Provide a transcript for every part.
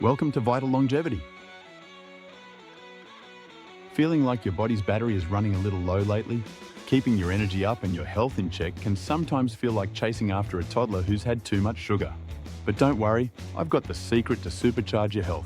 Welcome to Vital Longevity. Feeling like your body's battery is running a little low lately? Keeping your energy up and your health in check can sometimes feel like chasing after a toddler who's had too much sugar. But don't worry, I've got the secret to supercharge your health.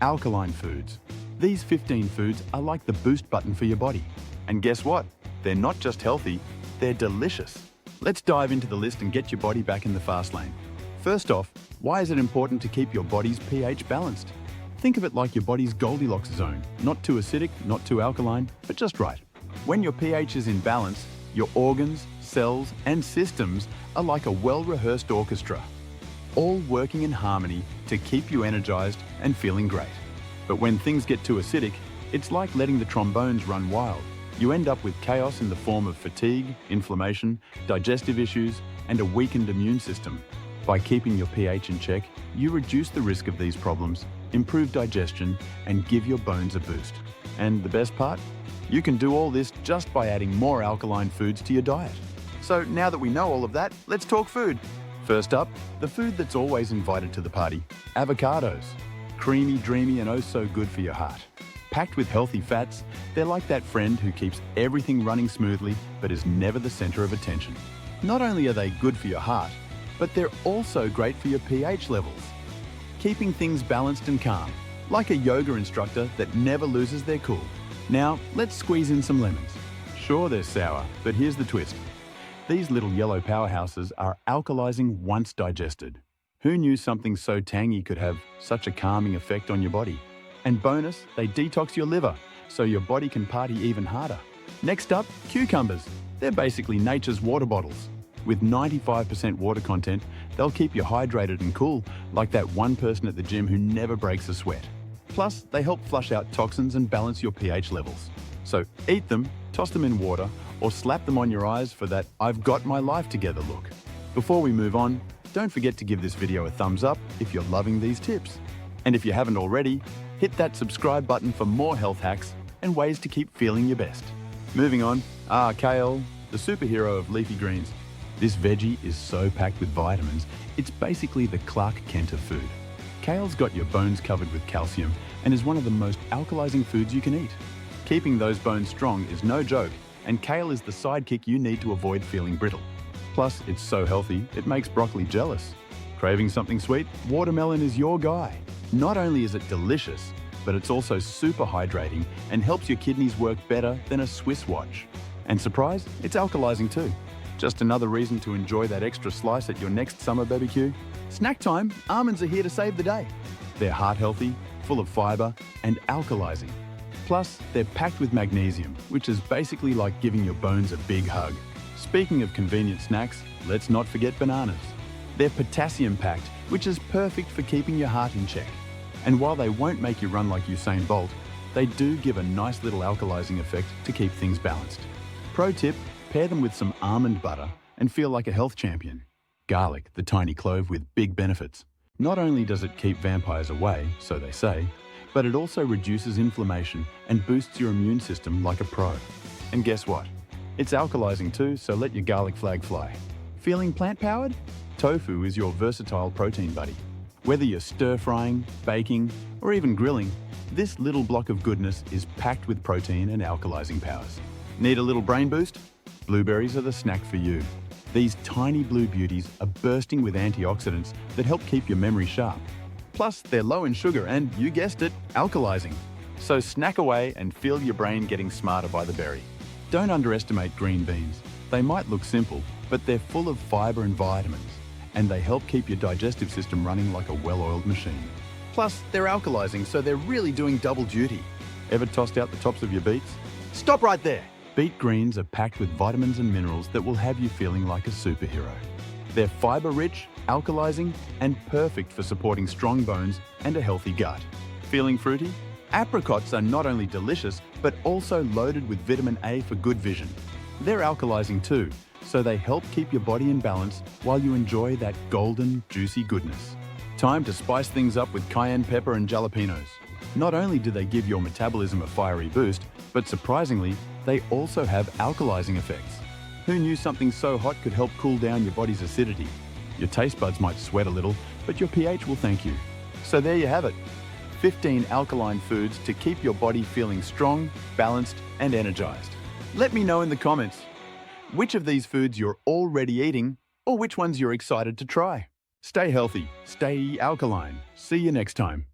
Alkaline foods. These 15 foods are like the boost button for your body. And guess what? They're not just healthy, they're delicious. Let's dive into the list and get your body back in the fast lane. First off, why is it important to keep your body's pH balanced? Think of it like your body's Goldilocks zone. Not too acidic, not too alkaline, but just right. When your pH is in balance, your organs, cells, and systems are like a well-rehearsed orchestra, all working in harmony to keep you energized and feeling great. But when things get too acidic, it's like letting the trombones run wild. You end up with chaos in the form of fatigue, inflammation, digestive issues, and a weakened immune system. By keeping your pH in check, you reduce the risk of these problems, improve digestion, and give your bones a boost. And the best part? You can do all this just by adding more alkaline foods to your diet. So now that we know all of that, let's talk food. First up, the food that's always invited to the party, avocados. Creamy, dreamy, and oh so good for your heart. Packed with healthy fats, they're like that friend who keeps everything running smoothly but is never the center of attention. Not only are they good for your heart, but they're also great for your pH levels, keeping things balanced and calm, like a yoga instructor that never loses their cool. Now, let's squeeze in some lemons. Sure, they're sour, but here's the twist. These little yellow powerhouses are alkalizing once digested. Who knew something so tangy could have such a calming effect on your body? And bonus, they detox your liver, so your body can party even harder. Next up, cucumbers. They're basically nature's water bottles. With 95% water content, they'll keep you hydrated and cool, like that one person at the gym who never breaks a sweat. Plus, they help flush out toxins and balance your pH levels. So eat them, toss them in water, or slap them on your eyes for that "I've got my life together" look. Before we move on, don't forget to give this video a thumbs up if you're loving these tips. And if you haven't already, hit that subscribe button for more health hacks and ways to keep feeling your best. Moving on, kale, the superhero of leafy greens. This veggie is so packed with vitamins, it's basically the Clark Kent of food. Kale's got your bones covered with calcium and is one of the most alkalizing foods you can eat. Keeping those bones strong is no joke, and kale is the sidekick you need to avoid feeling brittle. Plus, it's so healthy, it makes broccoli jealous. Craving something sweet? Watermelon is your guy. Not only is it delicious, but it's also super hydrating and helps your kidneys work better than a Swiss watch. And surprise, it's alkalizing too. Just another reason to enjoy that extra slice at your next summer barbecue. Snack time, almonds are here to save the day. They're heart healthy, full of fiber, and alkalizing. Plus, they're packed with magnesium, which is basically like giving your bones a big hug. Speaking of convenient snacks, let's not forget bananas. They're potassium-packed, which is perfect for keeping your heart in check. And while they won't make you run like Usain Bolt, they do give a nice little alkalizing effect to keep things balanced. Pro tip, pair them with some almond butter and feel like a health champion. Garlic, the tiny clove with big benefits. Not only does it keep vampires away, so they say, but it also reduces inflammation and boosts your immune system like a pro. And guess what? It's alkalizing too, so let your garlic flag fly. Feeling plant-powered? Tofu is your versatile protein buddy. Whether you're stir-frying, baking, or even grilling, this little block of goodness is packed with protein and alkalizing powers. Need a little brain boost? Blueberries are the snack for you. These tiny blue beauties are bursting with antioxidants that help keep your memory sharp. Plus, they're low in sugar and, you guessed it, alkalizing. So snack away and feel your brain getting smarter by the berry. Don't underestimate green beans. They might look simple, but they're full of fiber and vitamins, and they help keep your digestive system running like a well-oiled machine. Plus, they're alkalizing, so they're really doing double duty. Ever tossed out the tops of your beets? Stop right there! Beet greens are packed with vitamins and minerals that will have you feeling like a superhero. They're fiber-rich, alkalizing, and perfect for supporting strong bones and a healthy gut. Feeling fruity? Apricots are not only delicious, but also loaded with vitamin A for good vision. They're alkalizing too, so they help keep your body in balance while you enjoy that golden, juicy goodness. Time to spice things up with cayenne pepper and jalapenos. Not only do they give your metabolism a fiery boost, but surprisingly, they also have alkalizing effects. Who knew something so hot could help cool down your body's acidity? Your taste buds might sweat a little, but your pH will thank you. So there you have it. 15 alkaline foods to keep your body feeling strong, balanced, and energized. Let me know in the comments which of these foods you're already eating or which ones you're excited to try. Stay healthy, stay alkaline. See you next time.